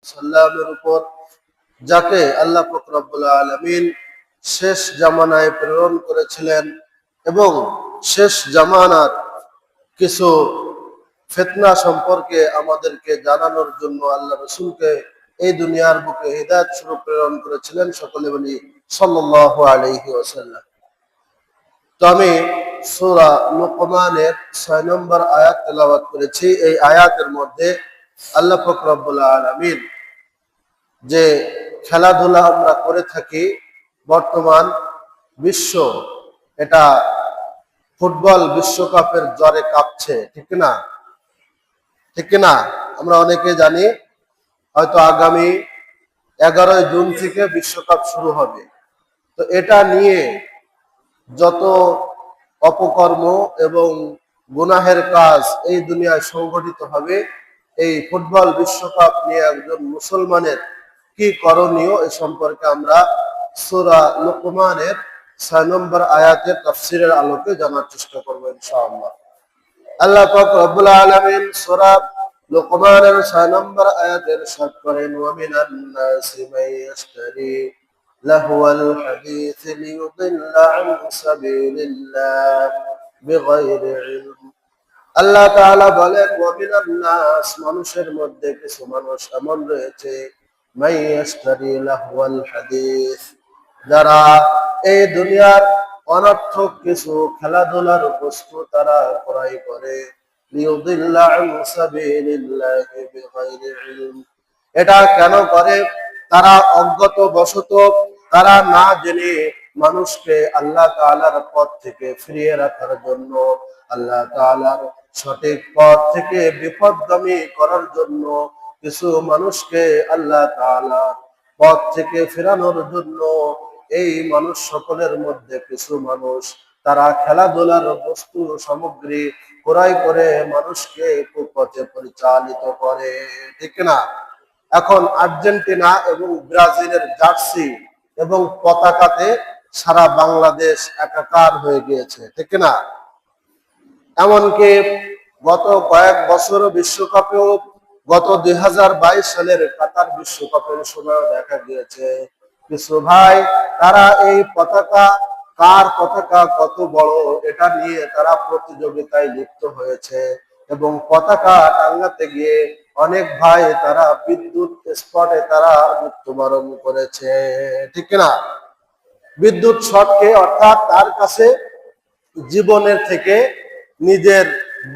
সাল্লামের উপর, যাকে আল্লাহ পাক রব্বুল আলামিন শেষ জামানায় প্রেরণ করেছিলেন এবং শেষ জামানার কিছু ফিতনা সম্পর্কে আমাদেরকে জানানোর জন্য আল্লাহ রাসূলকে এই দুনিয়ার বুকে হিদায়াত স্বরূপ প্রেরণ করেছিলেন। সকলে বলি সাল্লাল্লাহু আলাইহি ওয়াসাল্লাম। তো আমি সূরা লুকমানের 6 নম্বর আয়াত তেলাওয়াত করেছি। এই আয়াতের মধ্যে আল্লাহ পাক রব্বুল আলামিন যে খেলাধুলা আমরা করে থাকি, বর্তমান বিশ্ব এটা ফুটবল বিশ্বকাপের জ্বরে কাঁপছে, ঠিক না? ঠিক না? আমরা অনেকে জানি হয়তো আগামী 11 জুন থেকে বিশ্বকাপ শুরু হবে। তো এটা নিয়ে যত অপকর্ম এবং গুনাহের কাজ এই দুনিয়ায় সংগঠিত হবে, এই ফুটবল বিশ্বকাপ নিয়ে একজন মুসলমানের কি করণীয় এ সম্পর্কে আমরা সূরা লুকমানের 6 নম্বর আয়াতের তাফসীরের আলোকে জানার চেষ্টা করব ইনশাআল্লাহ। আল্লাহ পাক রব্বুল আলামিন সূরা লুকমানের 6 নম্বর আয়াতে ইরশাদ করেন, ওয়া মিনান নাসি মান ইয়াশতারি লাহওয়াল হাদিস লিয়ুদিল্লা আন সাবিলিল্লাহ বিগাইরি ইলম। আল্লাহ তাআলা বলেন, ওয়া মিনান নাস, মানুষের মধ্যে কিছু মানুষ এমন রয়েছে, মান ইয়াশতারি লাহওয়াল হাদিস, যারা এই দুনিয়ার অনর্থক কিছু খেলাধুলার বস্তু তারা ক্রয় করে, লিয়ুদিল্লা আন সাবিলিল্লাহি বিগাইরি ইলম। এটা কেন করে? তারা অজ্ঞত বশত, তারা না জেনে মানুষকে আল্লাহ তাআলার পথ থেকে ফিরিয়ে রাখার জন্য, আল্লাহ তাআলার সঠিক পথ থেকে বিপথগামী করার জন্য, কিছু মানুষকে আল্লাহ তাআলার পথ থেকে ফেরানোর জন্য এই মানুষ সকলের মধ্যে কিছু মানুষ তারা খেলাধুলার বস্তু সামগ্রী ক্রয় করে মানুষকে কুপথে পরিচালিত করে, ঠিক না? এখন আর্জেন্টিনা এবং ব্রাজিলের জার্সি এবং পতাকাতে সারা বাংলাদেশ একাকার হয়ে গিয়েছে, ঠিক না? এমনকি গত কয়েক বছর বিশ্বকাপেও, গত 2022 সালের কাতার বিশ্বকাপের সময় দেখা গিয়েছে কিছু ভাই তারা এই পতাকা, কার পতাকা কত বড়, এটা নিয়ে তারা প্রতিযোগিতায় লিপ্ত হয়েছে এবং পতাকা টাঙ্গাতে গিয়ে অনেক ভাই তারা বিদ্যুৎ স্পটে তারা মৃত্যুবরণ করেছে, ঠিক না? বিদ্যুৎ শর্টকে, অর্থাৎ তার কাছে জীবনের থেকে, নিজের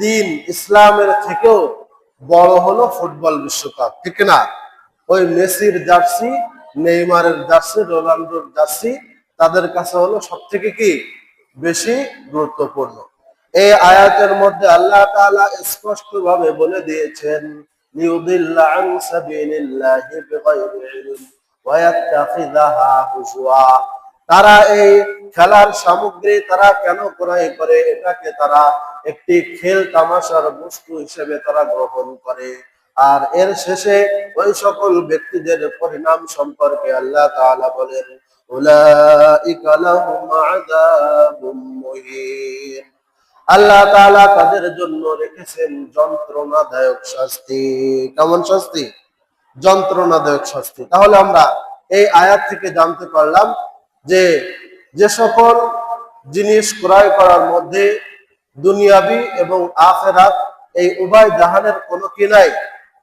দিন ইসলামের থেকেও বড় হলো ফুটবল বিশ্বকাপ, ঠিক না? ওই মেসির জার্সি, নেইমারের জার্সি, রোনাল্ডোর জার্সি তাদের কাছে হলো সব থেকে কি বেশি গুরুত্বপূর্ণ। এই আয়াতের মধ্যে আল্লাহ তাআলা স্পষ্ট ভাবে বলে দিয়েছেন, লিয়ুদিল্লা আন সাবিলিল্লাহি বিগাইরি ইলম ওয়া ইয়াত্তাখিযাহা হুজুয়া। তারা এই খেলার সামগ্রী তারা কেন ক্রয় করে? এটাকে তারা একটি খেল তামাশার বস্তু হিসেবে তারা গ্রহণ করে। আর এর শেষে ওই সকল ব্যক্তিদের পরিণাম সম্পর্কে আল্লাহ তাআলা বলেন, উলাইকা লাহুম আযাবুম মুহিন। আল্লাহ তাআলা তাদের জন্য রেখেছেন যন্ত্রণাদায়ক শাস্তি। কেমন শাস্তি? যন্ত্রণাদায়ক শাস্তি। তাহলে আমরা এই আয়াত থেকে জানতে পারলাম যে যে সকল জিনিস ক্রয় করার মধ্যে দুনিয়াবি এবং আখিরাত এই উভয় জাহানের কোনো কি নাই,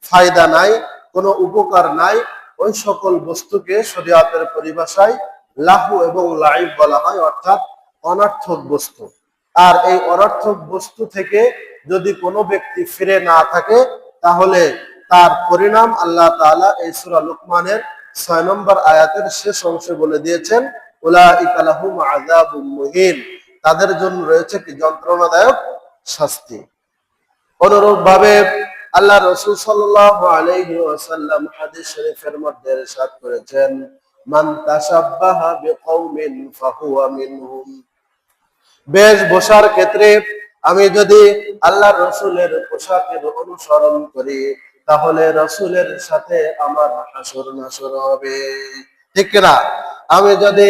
ফায়দা নাই, কোনো উপকার নাই, ওই সকল বস্তুকে শরীয়তের পরিভাষায় লাহু এবং লাইব বলা হয়, অর্থাৎ অনর্থক বস্তু। আর এই অনর্থক বস্তু থেকে যদি কোনো ব্যক্তি ফিরে না থাকে, তাহলে তার পরিণাম আল্লাহ তাআলা এই সূরা লুকমানের 6 নম্বর আয়াতের শেষ অংশে বলে দিয়েছেন, উলাইকা লাহুম আযাবুম মুহিন, তাদের জন্য রয়েছে কি যন্ত্রণাদায়ক শাস্তি। অনুরূপ ভাবে আল্লাহ রাসূল সাল্লাল্লাহু আলাইহি ওয়াসাল্লাম হাদিস শরীফের মধ্যে ইরশাদ করেছেন, মান তাশাব্বাহা বিকওমিন ফাহুয়া মিনহুম। বেশভূষার ক্ষেত্রে আমি যদি আল্লাহর রাসূলের পোশাকের অনুসরণ করি, তাহলে রাসূলের সাথে আমার হাসর নাসর হবে, ঠিক না? আমি যদি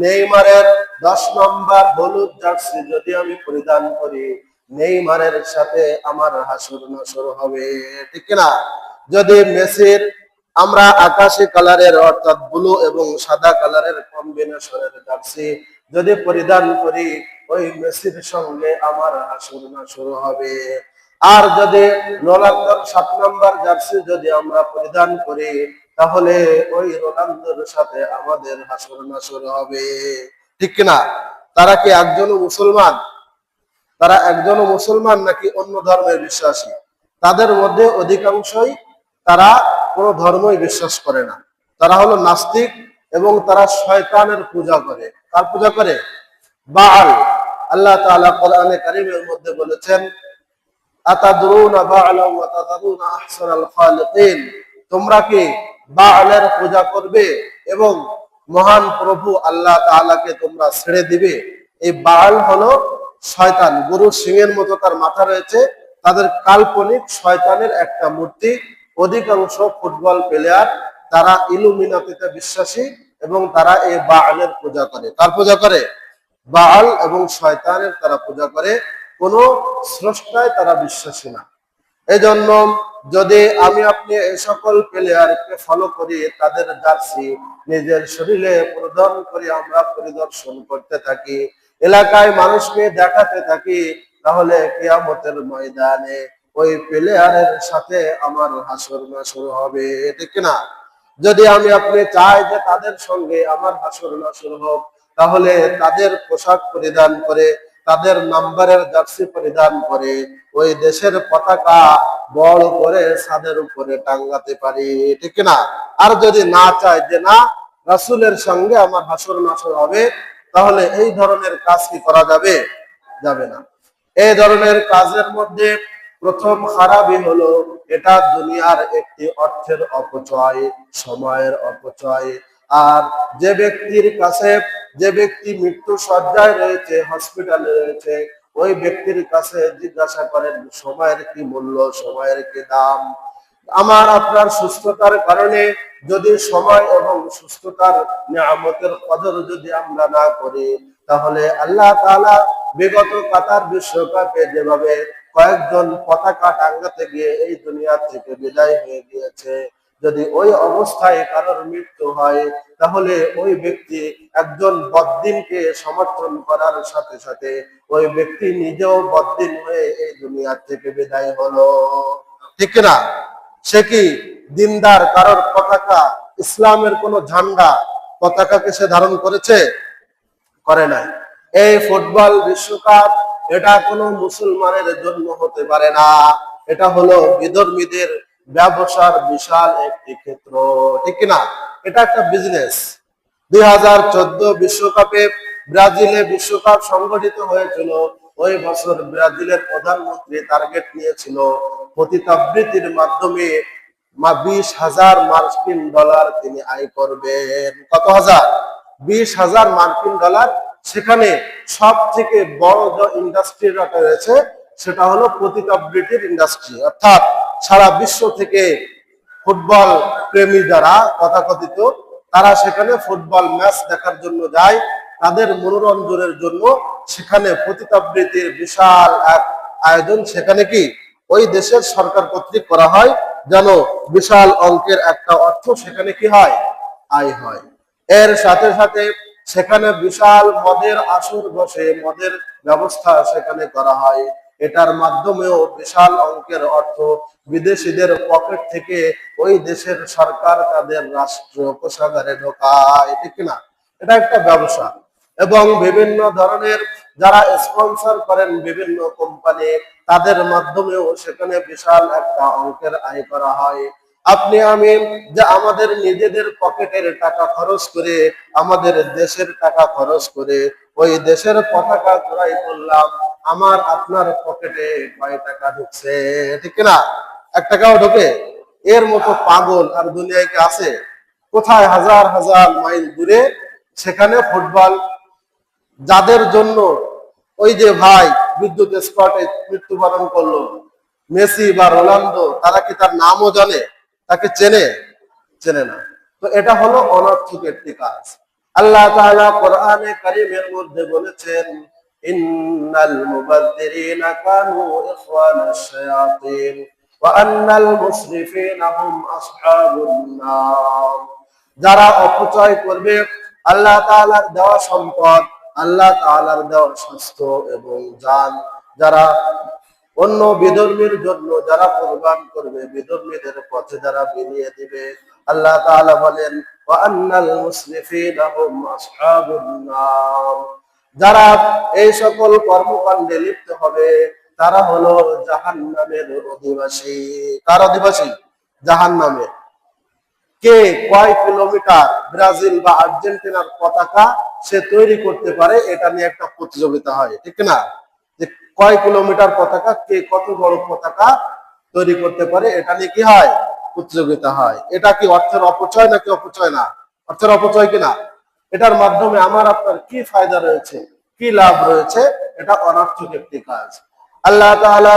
নেইমারের 10 নম্বর হলুদ জার্সি যদি আমি পরিধান করি, নেইমারের সাথে আমার হাসর নাসর হবে, ঠিক না? যদি মেসির আমরা আকাশি কালারের অর্থাৎ ব্লু এবং সাদা কালারের কম্বিনেশনের জার্সি যদি পরিধান করি, ওই মেসির সঙ্গে আমার হাসুর নাসুর হবে। আর যদি রোনালদোর 7 নম্বর জার্সি যদি আমরা পরিধান করি, তাহলে ওই রোনালদোর সাথে আমাদের হাসুর নাসুর হবে। ঠিক কিনা? তারা কি একজনও মুসলমান? তারা একজনও মুসলমান নাকি অন্য ধর্মের বিশ্বাসী? তাদের মধ্যে অধিকাংশই তারা কোনো ধর্মই বিশ্বাস করে না। তারা হলো নাস্তিক এবং তারা শয়তানের পূজা করে। কার পূজা করে? বাআল। আল্লাহ তাআলা কোরআনে কারীমের মধ্যে বলেছেন, আতাদরুনা বাআলা ওয়া তাযারুনা আহসানাল খালিকিন, তোমরা কি বাআলের পূজা করবে এবং মহান প্রভু আল্লাহ তাআলাকে তোমরা ছেড়ে দিবে? এই বাআল হলো শয়তান, গরুর সিংহের মতো তার মাথা রয়েছে, তাদের কাল্পনিক শয়তানের একটা মূর্তি। অধিকাংশ ফুটবল প্লেয়ার তারা ইলুমিনাতিতে বিশ্বাসী এবং তারা এই বাআলের পূজা করে। কার পূজা করে? বাআল এবং শয়তানের তারা পূজা করে, কোন স্রষ্টায় তারা বিশ্বাসী না। এই জন্য যদি আমি আপনি এই সকল প্লেয়ারকে ফলো করি, তাদের জার্সি নিজের শরীরে প্রদান করে আমরা পরিদর্শন করতে থাকি, এলাকায় মানুষকে দেখাতে থাকি, তাহলে কিয়ামতের ময়দানে ওই প্লেয়ারের সাথে আমার হাসর নাসর হবে। ঠিক না? যদি আমি আপনি চাই যে তাদের সঙ্গে আমার হাসর নাসর হোক, তাহলে তাদের পোশাক পরিধান করে, তাদের নাম্বারের জার্সি পরিধান করে ওই দেশের পতাকা বড় করে ছাদের উপরে টাঙ্গাতে পারি। ঠিক না? আর যদি না চাই যে না, রাসূলের সঙ্গে আমার হাসর নাসর হবে, তাহলে এই ধরনের কাজ কি করা যাবে? যাবে না। এই ধরনের কাজের মধ্যে প্রথম খারাপই হলো এটা দুনিয়ার একটি অর্থের অপচয়, সময়ের অপচয়। আর যে ব্যক্তির কাছে, যে ব্যক্তি মৃত্যু সজ্জায় রয়েছে, হসপিটালে রয়েছে, ওই ব্যক্তির কাছে জিজ্ঞাসা করেন সময়ের কি মূল্য, সময়ের কি দাম। আমার আপনার সুস্থতার কারণে যদি সময় এবং সুস্থতার নিয়ামতের কদর যদি আমরা না করি, তাহলে আল্লাহ তাআলা বিগত কাতার বিশ্বকাপে যেভাবে কয়েকজন পতাকা টাঙ্গাতে গিয়ে এই দুনিয়া থেকে বিদায় হয়ে গিয়েছে, যদি ওই অবস্থায় কারোর মৃত্যু হয়, তাহলে ওই ব্যক্তি একজন বদ্দিনকে সমর্থন করার সাথে সাথে ওই ব্যক্তি নিজেও বদ্দিন হয়ে এই দুনিয়া থেকে বিদায় হলো। ঠিক না? সে কি দিনদার? কারোর পতাকা, ইসলামের কোন ঝান্ডা, পতাকাকে সে ধারণ করেছে? করে নাই। এই ফুটবল বিশ্বকাপ এটা কোনো মুসলমানের জন্য হতে পারে না, এটা হলো বিধর্মীদের ব্যবসার বিশাল একটি ক্ষেত্র। ঠিক না? এটা একটা বিজনেস। 2014 বিশ্বকাপে ব্রাজিলে বিশ্বকাপ সংগঠিত হয়েছিল। ওই বছর ব্রাজিলের প্রধানমন্ত্রী টার্গেট নিয়েছিল পতিতাবৃত্তির মাধ্যমে 20,000 মার্কিন ডলার তিনি আয় করবেন। কত হাজার? 20,000 মার্কিন ডলার। সেখানে সব থেকে বড় যে ইন্ডাস্ট্রিটা রয়েছে সেটা হলো পতিতাবৃত্তির ইন্ডাস্ট্রি। অর্থাৎ সারা বিশ্ব থেকে ফুটবল প্রেমী যারা তথাকথিত, তারা সেখানে ফুটবল ম্যাচ দেখার জন্য যায়, তাদের মনোরঞ্জনের জন্য সেখানে পতিতাবৃত্তির বিশাল এক আয়োজন সেখানে কি ওই দেশের সরকার কর্তৃক করা হয়, যেন বিশাল অঙ্কের একটা অর্থ সেখানে কি হয়? আয় হয়। এর সাথে সাথে সেখানে বিশাল মদের আসর বসে, মদের ব্যবস্থা সেখানে করা হয়। এটার মাধ্যমেও বিশাল অঙ্কের অর্থ বিদেশিদের পকেট থেকে ওই দেশের সরকার তাদের রাষ্ট্র কোষাগারে ঢোকায়। ঠিক না? এটা একটা ব্যবসা। এবং বিভিন্ন ধরনের যারা স্পন্সর করেন বিভিন্ন কোম্পানি, তাদের মাধ্যমেও সেখানে বিশাল একটা অঙ্কের আয় করা হয়। আপনি আমি যে আমাদের নিজেদের পকেটের টাকা খরচ করে, আমাদের দেশের টাকা খরচ করে ওই দেশের পতাকা ক্রয় করলাম, আমার আপনার পকেটে কয় টাকা ঢুকছে? ঠিক না? 1 টাকাও ঢোকে? এর মতো পাগল আর দুনিয়ায় কি আছে? কোথায়? হাজার হাজার মাইল দূরে সেখানে ফুটবল, যাদের জন্য ওই যে ভাই বিদ্যুৎ স্পটে মৃত্যুবরণ করলো মেসি বা রোনালদো, তারা কি তার নামও জানে? তাকে চেনে? চেনে না। তো এটা হলো অনর্থক একটি কাজ। আল্লাহ তাআলা কোরআনে কারীমের মধ্যে বলেছেন, ইন্নাল মুবাযযিরিনা কানু ইখওয়ানাশ শায়াতিন, ওয়া আন্নাল মুসরিফিনা হুম আসহাবুন নার। যারা অপচয় করবে আল্লাহ তাআলার দেওয়া সম্পদ, আল্লাহ তাআলার দেওয়া স্বাস্থ্য এবং জান, যারা অন্য বিধর্মীর জন্য যারা কোরবান করবে, বিধর্মীদের পথে যারা বিলিয়ে দিবে, আল্লাহ তাআলা বলেন ওয়া আন্নাল মুসরিফিনা হুম আসহাবুন নার। যারা এই সকল কর্মকাণ্ডে লিপ্ত হবে তারা হলো জাহান্নামের অধিবাসী। কার অধিবাসী? জাহান্নামের। কে কয় কিলোমিটার ব্রাজিল বা আর্জেন্টিনার পতাকা সে তৈরি করতে পারে, এটা নিয়ে একটা প্রতিযোগিতা হয়, ঠিক না? যে কয় কিলোমিটার পতাকা, কে কত বড় পতাকা তৈরি করতে পারে, এটা নিয়ে কি হয়? প্রতিযোগিতা হয়। এটা কি অর্থের অপচয় নাকি অপচয় না? অর্থের অপচয় কিনা? এটার মাধ্যমে আমার আপনার কি ফায়দা রয়েছে, কি লাভ রয়েছে? এটা অনর্থক একটি কাজ। আল্লাহ তাআলা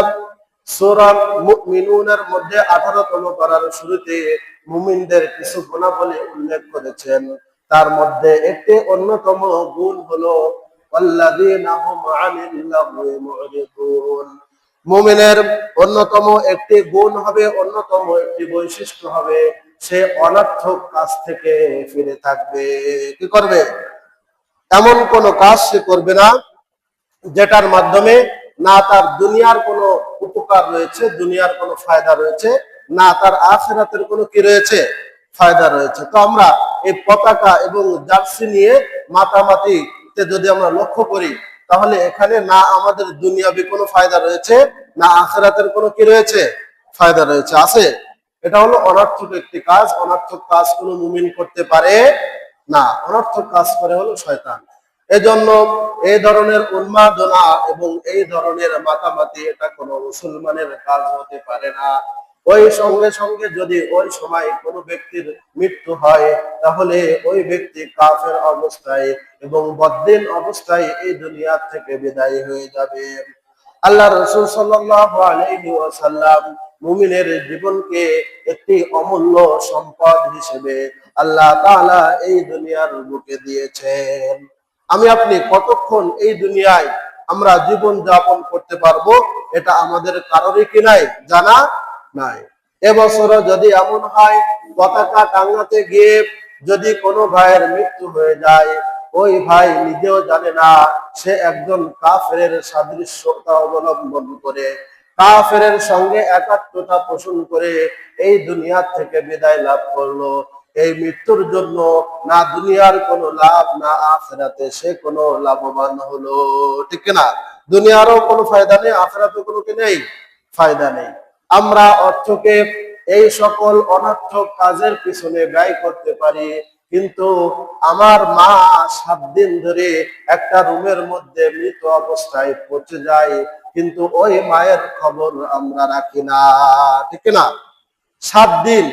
সূরা মুমিনুনের মধ্যে 18তম পারার শুরুতে মুমিনদের কিছু গুণাবলী উল্লেখ করেছেন। তার মধ্যে একটি অন্যতম গুণ হলো ওয়াল্লাযীনা হুম আনিল লাগwi মুরিদুন। মুমিনের অন্যতম একটি গুণ হবে, অন্যতম একটি বৈশিষ্ট্য হবে, সে অনর্থক কাজ থেকে ফিরে থাকবে। কি করবে? এমন কোন কাজ সে করবে না যেটার মাধ্যমে না তার দুনিয়ার কোনো উপকার রয়েছে, দুনিয়ার কোনো ফায়দা রয়েছে, না তার আখিরাতের কোনো কি রয়েছে, ফায়দা রয়েছে। তো আমরা এই পতাকা এবং জার্সি নিয়ে মাতামাতিতে যদি আমরা লক্ষ্য করি, তাহলে এখানে না আমাদের দুনিয়াবি কোনো ফায়দা রয়েছে, না আখিরাতের কোনো কি রয়েছে, ফায়দা রয়েছে। আছে? এটা হলো অনর্থক একটি কাজ। অনর্থক কাজ কোনো মুমিন করতে পারে না। অনর্থক কাজ করে হলো শয়তান। এজন্য এই ধরনের উন্মাদনা এবং এই ধরনের মাতামাতি এটা কোনো মুসলমানের কাজ হতে পারে না। ওই সঙ্গে সঙ্গে যদি ওই সময় কোনো ব্যক্তির মৃত্যু হয়, তাহলে ওই ব্যক্তি কাফের অবস্থায় এবং বদ্দিন অবস্থায় এই দুনিয়া থেকে বিদায় হয়ে যাবে। আল্লাহ রাসূল সাল্লাল্লাহু আলাইহি ওয়াসাল্লাম মুমিনের জীবনকে একটি অমূল্য সম্পদ হিসেবে আল্লাহ তাআলা এই দুনিয়ার বুকে দিয়েছেন। আমি আপনি কতক্ষণ এই দুনিয়ায় আমরা জীবন যাপন করতে পারবো, এটা আমাদের কারোরই কি নাই, জানা নাই। এবছরও যদি এমন হয় পতাকা টাঙাতে গিয়ে যদি কোনো ভাইয়ের মৃত্যু হয়ে যায়, ওই ভাই নিজেও জানে না সে একজন কাফেরের সাদৃশ্যতা অবলম্বন করে, কাফেরের সঙ্গে একাত্মতা পোষণ করে এই দুনিয়া থেকে বিদায় লাভ করলো। এই মৃত্যুর জন্য না দুনিয়ার কোনো লাভ, না আখিরাতে সে কোনো লাভবান হলো, ঠিক না? দুনিয়ারও কোনো ফায়দা নেই, আখিরাতেও কোনো কি নেই, ফায়দা নেই। আমরা অর্থকে এই সকল অনর্থক কাজের পিছনে ব্যয় করতে পারি, কিন্তু আমার মা 7 দিন ধরে একটা রুমের মধ্যে মৃত অবস্থায় পচে যায়, কিন্তু ওই মায়ের খবর আমরা রাখি না, ঠিক না? 7 দিন।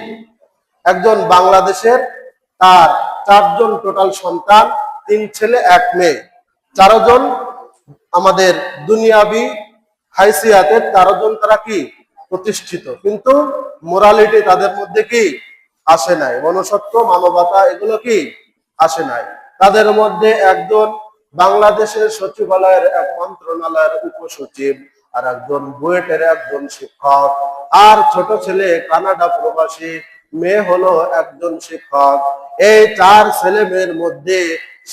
একজন বাংলাদেশের, তার 4 জন টোটাল সন্তান, 3 ছেলে 1 মেয়ে, 4 জন আমাদের দুনিয়াবি হাইসিয়াতের, 4 জন তারা কি প্রতিষ্ঠিত, কিন্তু মোরালিটি তাদের মধ্যে কি আসে নাই, মনুষ্যত্ব মানবতা এগুলো কি আসে নাই। তাদের মধ্যে একজন বাংলাদেশের সচিবালয়ের এক মন্ত্রণালয়ের উপসচিব, আর একজন বুয়েটের একজন শিক্ষক, আর ছোট ছেলে কানাডা প্রবাসী, মেয়ে হলো একজন শিক্ষক। এই 4 ছেলে মেয়ের মধ্যে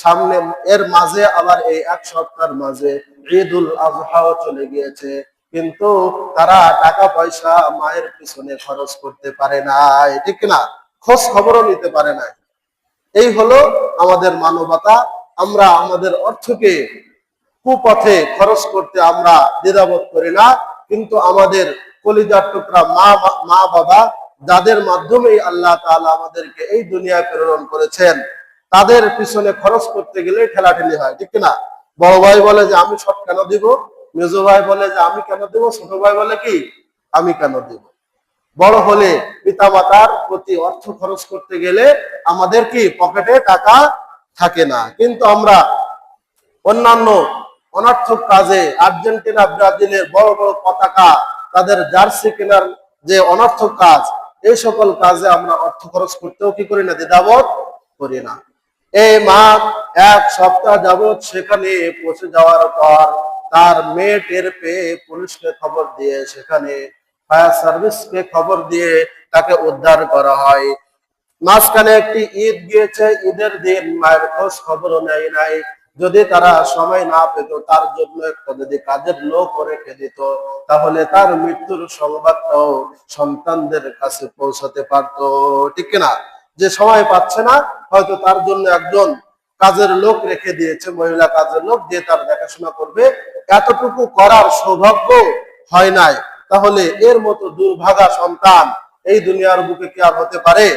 সামনে এর মাঝে আবার এই 1 সপ্তাহের মাঝে ঈদুল আজহাও চলে গিয়েছে, কিন্তু তারা টাকা পয়সা মায়ের পিছনে খরচ করতে পারে নাই, ঠিক না? খোঁজ খবরও নিতে পারে নাই। এই হলো আমাদের মানবতা। আমরা আমাদের অর্থকে কুপথে খরচ করতে আমরা দ্বিধাবোধ করি না, কিন্তু আমাদের কলিজার টুকরা মা বাবা, যাদের মাধ্যমে আল্লাহ তাআলা আমাদেরকে এই দুনিয়ায় প্রেরণ করেছেন, তাদের পিছনে খরচ করতে গেলে ঠেলাঠেলি হয়, ঠিক না? বড় ভাই বলে যে আমি সব কেন দিব, মেজো ভাই বলে যে আমি কেন দিব, ছোট ভাই বলে কি আমি কেন দিব। বড় হলে পিতামাতার প্রতি অর্থ খরচ করতে গেলে আমাদের কি পকেটে টাকা থাকে না, কিন্তু আমরা অন্যান্য অনর্থক কাজে, আর্জেন্টিনা ব্রাজিলের বড় বড় পতাকা, তাদের জার্সি কেনার যে অনর্থক কাজ, এই সকল কাজে আমরা অর্থ খরচ করতেও কি করি না, দ্বিধাবোধ করি না। এই মা 1 সপ্তাহ যাবৎ সেখানে পৌঁছে যাওয়ার পর তার মেয়ে টের পেয়ে পুলিশকে খবর দিয়ে সেখানে ফায়ার সার্ভিসকে খবর দিয়ে তাকে উদ্ধার করা হয়। মাঝখানে একটি ঈদ গিয়েছে, ঈদের দিন মায়ের খোঁজ খবরও নেয় নাই। যদি তারা সময় না পেত, তার জন্য একটা যদি কাজের লোক রেখে দিত, তাহলে তার মৃত্যুর সংবাদটাও সন্তানদের কাছে পৌঁছাতে পারত, ঠিক কিনা? যে সময় পাচ্ছে না, হয়তো তার জন্য একজন কাজের লোক রেখে দিয়েছে, মহিলা কাজের লোক, যে তার দেখাশোনা করবে। এতটুকু করার সৌভাগ্য হয় নাই, তাহলে এর মতো দুর্ভাগা সন্তান এই দুনিয়ার বুকে কি আর হতে পারে?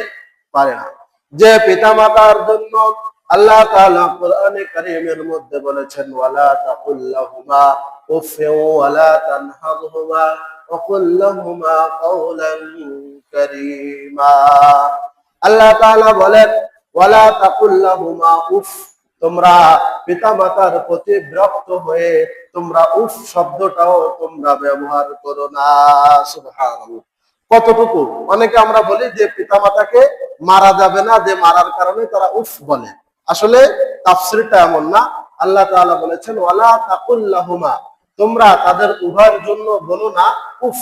পারে না। যে পিতামাতার জন্য আল্লাহ তাআলা কোরআনে কারীমের মধ্যে বলেছেন, ওয়ালা তাকুল লাহুমা উফিন ওয়ালা তানহারহুমা ওয়া কুল লাহুমা কাওলান কারীমা। আল্লাহ তাআলা বলেন, ওয়ালা তাকুল লাহুমা উফ, তোমরা পিতামাতার প্রতি বিরক্ত হয়ে তোমরা উফ শব্দটাও তোমরা ব্যবহার করো না। সুবহানাল্লাহ। কতটুকু অনেকে আমরা বলি যে পিতামাতাকে মারা যাবে না, যে মারার কারণে তারা উফ বলে। আসলে তাফসীরটা এমন না। আল্লাহ তাআলা বলেছেন, ওয়ালা তাকুল লাহুমা, তোমরা তাদের উভয়ের জন্য বলো না উফ।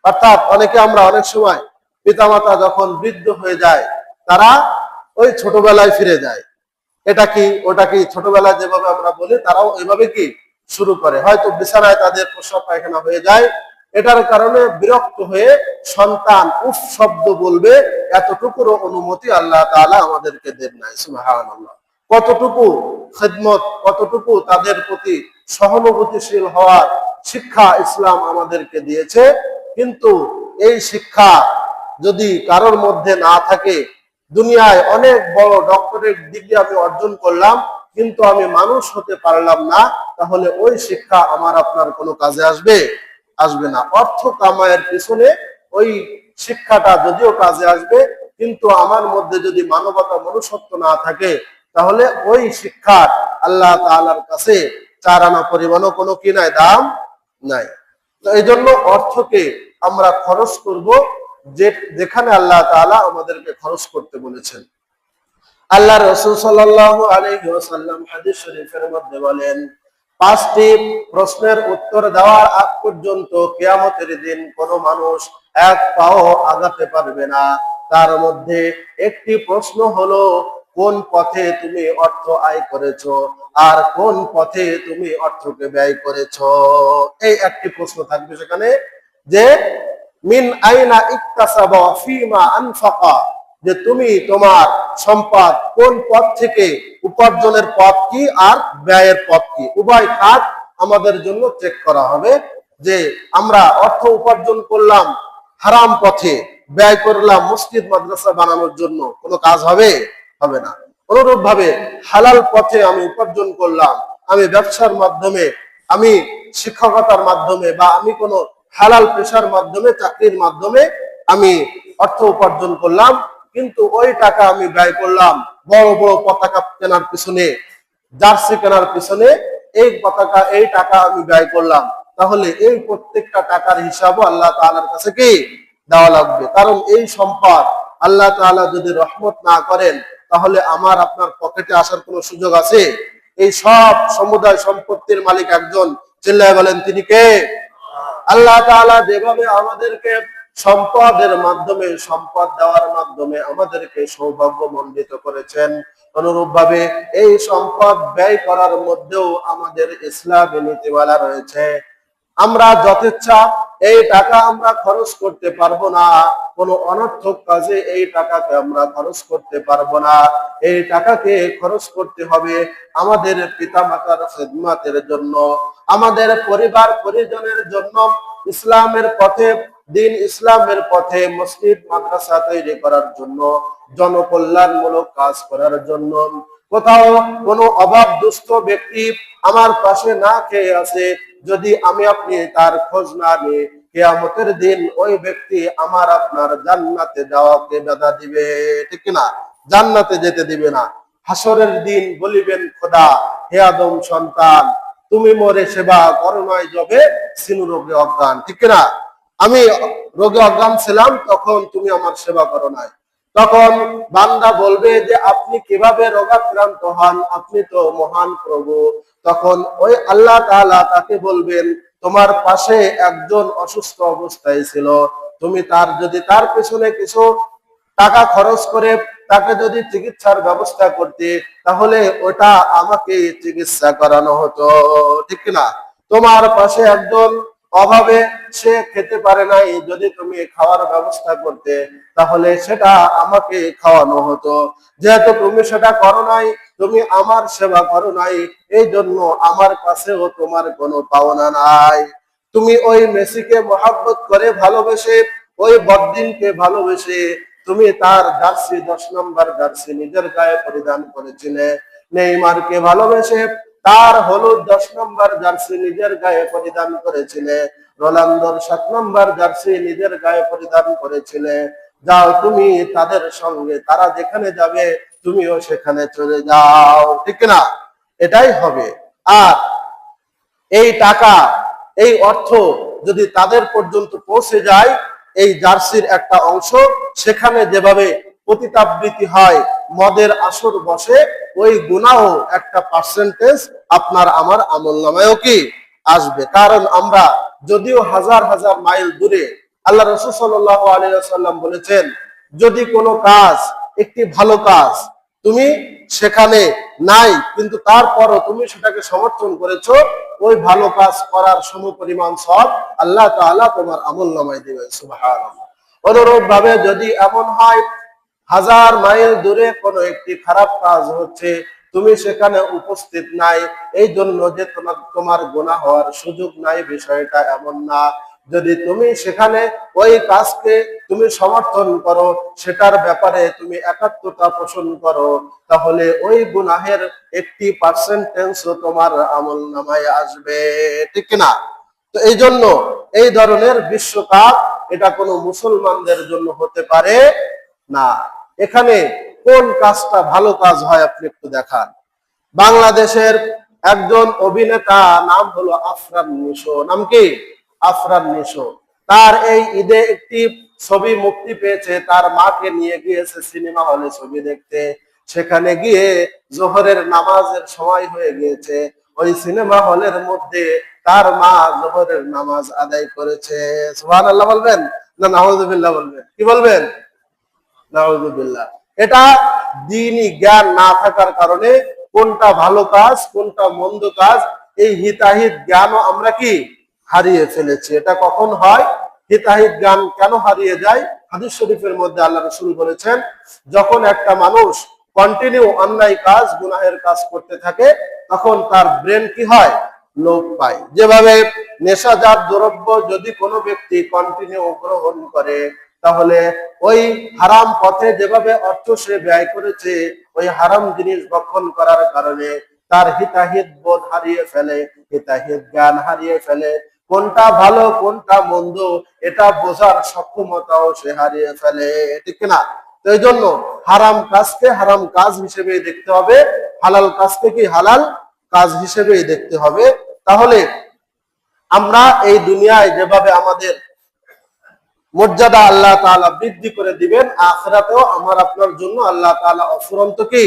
অর্থাৎ অনেকে আমরা অনেক সময় পিতামাতা যখন বৃদ্ধ হয়ে যায়, তারা ওই ছোটবেলায় ফিরে যায়। এটা কি ওটা কি, ছোটবেলায় যেভাবে আমরা বলি তারাও এইভাবে কি শুরু করে। হয়তো বিছানায় তাদের প্রস্রাব পায়খানা হয়ে যায়, এটার কারণে বিরক্ত হয়ে সন্তান উফ শব্দ বলবে, এতটুকুরও অনুমতি আল্লাহ তাআলা আমাদেরকে দেন নাই। সুবহানাল্লাহ। কতটুকু খিদমত, কতটুকু তাদের প্রতি সহানুভূতিশীল হওয়ার শিক্ষা ইসলাম আমাদেরকে দিয়েছে। কিন্তু এই শিক্ষা যদি কারোর মধ্যে না থাকে, দুনিয়ায় অনেক বড় ডক্টরেট ডিগ্রি আমি অর্জন করলাম, কিন্তু আমি মানুষ হতে পারলাম না, তাহলে ওই শিক্ষা আমার আপনার কোনো কাজে আসবে? আসবে না। অর্থ কামায়ের পিছনে ওই শিক্ষাটা যদিও কাজে আসবে, কিন্তু আমার মধ্যে যদি মানবতা মনুষ্যত্ব না থাকে, তাহলে ওই শিক্ষার আল্লাহ তাআলার কাছে 4 আনা পরিমাণও কোনো কি নাই, দাম নাই। তো এই জন্য অর্থকে আমরা খরচ করব যেখানে আল্লাহ তাআলা আমাদেরকে খরচ করতে বলেছেন। আল্লাহ রাসূল সাল্লাল্লাহু আলাইহি ওয়াসাল্লাম হাদিস শরীফের মধ্যে বলেন, 5টি প্রশ্নের উত্তর দেওয়ার আগ পর্যন্ত কিয়ামতের দিন কোনো মানুষ এক পাও আগাতে পারবে না। তার মধ্যে একটি প্রশ্ন হলো, কোন পথে তুমি অর্থ আয় করেছো আর কোন পথে তুমি অর্থকে ব্যয় করেছো। এই একটি প্রশ্ন থাকবে সেখানে, যে মিন আইনা ইকতাসাবা ফিমা আনফাকা, যে তুমি তোমার সম্পদ কোন পথ থেকে, উপার্জনের পথ কি আর ব্যয়ের পথ কি, উভয় খাত আমাদের জন্য চেক করা হবে। যে আমরা অর্থ উপার্জন করলাম হারাম পথে, ব্যয় করলাম মসজিদ মাদ্রাসা বানানোর জন্য, কোনো কাজ হবে? হবে না। অনুরূপ ভাবে হালাল পথে আমি উপার্জন করলাম, আমি ব্যবসার মাধ্যমে, আমি শিক্ষকতার মাধ্যমে, বা আমি কোনো হালাল পেশার মাধ্যমে, চাকরির মাধ্যমে আমি অর্থ উপার্জন করলাম, কিন্তু ওই টাকা আমি ব্যয় করলাম বড় বড় পতাকা কেনার পিছনে, জার্সি কেনার পিছনে, এই পতাকা এই টাকা আমি ব্যয় করলাম, তাহলে এই প্রত্যেকটা টাকার হিসাবও আল্লাহ তাআলার কাছে কি দেওয়া লাগবে। কারণ এই সম্পদ আল্লাহ তাআলা যদি রহমত না করেন, তাহলে আমার আপনার পকেটে আসার কোনো সুযোগ আছে? এই সব সমুদায় সম্পত্তির মালিক একজন, চিল্লায় বলেন তিনি কে? আল্লাহ তাআলা যেভাবে আমাদেরকে সম্পদের মাধ্যমে, সম্পদ দেওয়ার মাধ্যমে আমাদেরকে সৌভাগ্যমণ্ডিত করেছেন, অনুরূপ ভাবে এই সম্পদ ব্যয় করার মধ্যেও আমাদের ইসলামী নীতিমালা রয়েছে। আমরা যথেচ্ছা এই টাকা আমরা খরচ করতে পারবো না, কোনো অনর্থক কাজে এই টাকাকে আমরা খরচ করতে পারবো না। এই টাকাকে খরচ করতে হবে আমাদের পিতামাতার খিদমতের জন্য, আমাদের পরিবার পরিজনের জন্য, ইসলামের পথে, দিন ইসলামের পথে মসজিদ মাদ্রাসা তৈরি করার জন্য, জনকল্যাণমূলক কাজ করার জন্য। কোথাও কোনো অভাব দুস্থ ব্যক্তি আমার পাশে না খেয়ে আছে, যদি আমি আপনি তার খোঁজ না নিই, কিয়ামতের দিন ওই ব্যক্তি আমার আপনার জান্নাতে যাওয়াকে বাধা দিবে, ঠিক না? জান্নাতে যেতে দিবে না। হাসরের দিন বলিবেন, খোদা, হে আদম সন্তান, তুমি মোরে সেবা করো নাই যবে সিনু রোগে অজ্ঞান, ঠিক না? আমি রোগে অজ্ঞান ছিলাম, তখন তুমি আমার সেবা করো নাই। তখন বান্দা বলবে যে আপনি কিভাবে রোগাক্রান্ত হন, আপনি তো মহান প্রভু। তখন ওই আল্লাহ তাআলা তাকে বলবেন, তোমার পাশে একজন অসুস্থ অবস্থায় ছিল, তুমি তার পেছনে কিছু টাকা খরচ করে তাকে যদি চিকিৎসার ব্যবস্থা করতে, তাহলে ওটা আমাকে চিকিৎসা করানো হতো, ঠিক না? তোমার পাশে একজন অভাবে, সে খেতে পারে নাই, যদি তুমি খাওয়ার ব্যবস্থা করতে, তাহলে সেটা আমাকে খাওয়ানো হতো। যেহেতু তুমি সেটা করো নাই, তুমি আমার সেবা করো নাই, এই জন্য আমার কাছেও তোমার কোনো পাওনা নাই। তুমি ওই মেসিকে মহাব্বত করে ভালোবেসে, ওই বদ্দিনকে ভালোবেসে তুমি তার জার্সি 10 নম্বর জার্সি নিজের গায়ে পরিধান করেছিলে। নেইমারকে ভালোবেসে তার হলুদ 10 নম্বর জার্সি নিজের গায়ে পরিধান করেছিলে। রোনালদোর 7 নম্বর জার্সি নিজের গায়ে পরিধান করেছিলে। যাও তুমি তাদের সঙ্গে, তারা যেখানে যাবে তুমিও সেখানে চলে যাও, ঠিক না? এটাই হবে। আর এই টাকা, এই অর্থ যদি তাদের পর্যন্ত পৌঁছে যায়, এই জার্সির একটা অংশ, সেখানে যেভাবে পতিতাবৃত্তি হয়, মদের আসর বসে, ওই গুনাহও একটা পার্সেন্টেজ আপনার আমার আমলনামায়ও কি আসবে। কারণ আমরা যদিও হাজার হাজার মাইল দূরে, আল্লাহ রাসূল সাল্লাল্লাহু আলাইহি ওয়াসাল্লাম বলেছেন, যদি কোনো কাজ, একটি ভালো কাজ তুমি সেখানে নাই, কিন্তু তারপরও তুমি সেটাকে সমর্থন করেছো, ওই ভালো কাজ করার সমপরিমাণ সওয়াব আল্লাহ তাআলা তোমার আমলনামায় দিবেন। সুবহানাল্লাহ। অনুরূপ ভাবে যদি এমন হয়, হাজার মাইল দূরে কোনো একটি খারাপ কাজ হচ্ছে, তুমি সেখানে উপস্থিত নাই, এই জন্য যে তোমার গুনাহ হওয়ার সুযোগ নাই, বিষয়টা এমন না। যদি তুমি সেখানে ওই কাজকে তুমি সমর্থন করো, সেটার ব্যাপারে তুমি একাত্মতা পোষণ করো, তাহলে ওই গুনাহের একটি পার্সেন্টেজও তোমার আমলনামায় আসবে, ঠিক না? তো এই জন্য এই ধরনের বিশ্বকাপ, এটা কোনো মুসলমানদের জন্য হতে পারে না। এখানে কোন কাজটা ভালো কাজ হয় আপনি একটু দেখান। বাংলাদেশের একজন অভিনেতা, নাম হলো আফরান নিশো। নাম কি? আফরান নিশো। তার এই ঈদে একটি ছবি মুক্তি পেয়েছে, তার মাকে নিয়ে গিয়েছে সিনেমা হলে ছবি দেখতে। সেখানে গিয়ে জোহরের নামাজের সময় হয়ে গিয়েছে, ওই সিনেমা হলের মধ্যে তার মা জোহরের নামাজ আদায় করেছে। সুবহানাল্লাহ বলবেন না নাউযুবিল্লাহ বলবেন? কি বলবেন? নাউযুবিল্লাহ। এটা দ্বীনি জ্ঞান না থাকার কারণে কোনটা ভালো কাজ, কোনটা মন্দ কাজ, এই হিতাহিত জ্ঞানও আমরা কি হারিয়ে ফেলেছি। এটা কখন হয়? হিতাহিত জ্ঞান কেন হারিয়ে যায়? হাদিস শরীফের মধ্যে আল্লাহ রাসূল বলেছেন, যখন একটা মানুষ কন্টিনিউ অন্যায় কাজ, গুনাহের কাজ করতে থাকে, তখন তার ব্রেন কি হয়? লোপ পায়। যেভাবে নেশাজাত দ্রব্য যদি কোনো ব্যক্তি কন্টিনিউ গ্রহণ করে, তাহলে ওই হারাম পথে যেভাবে অর্থ সে ব্যয় করেছে, ওই হারাম জিনিস ভক্ষণ করার কারণে তার হিতাহিত বোধ হারিয়ে ফেলে, হিতাহিত জ্ঞান হারিয়ে ফেলে, কোনটা ভালো কোনটা মন্দ এটা বোঝার সক্ষমতাও সে হারিয়ে ফেলে, ঠিক না? তো এই জন্য হারাম কাজকে হারাম কাজ হিসেবে দেখতে হবে, হালাল কাজকে কি হালাল কাজ হিসেবেই দেখতে হবে। তাহলে আমরা এই দুনিয়ায় যেভাবে আমাদের মর্যাদা আল্লাহ তাআলা বৃদ্ধি করে দিবেন, আখিরাতেও আমার আপনার জন্য আল্লাহ তাআলা অফুরন্ত কি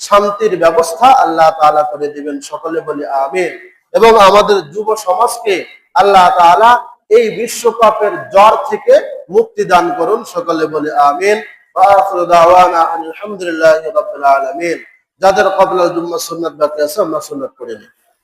শান্তির ব্যবস্থা আল্লাহ তাআলা করে দিবেন। সকলে বলি আমিন। এবং আমাদের যুব সমাজকে আল্লাহ তাআলা এই বিশ্বকাপের জ্বর থেকে মুক্তি দান করুন। সকলে বলি আমিন। ওয়া আখিরু দাওয়ানা আলহামদুলিল্লাহি রাব্বিল আলামিন। যাদের ক্বাবলাল জুম্মাহ সুন্নাত বাকি আছে, আমরা সুন্নাত পড়ে নিই।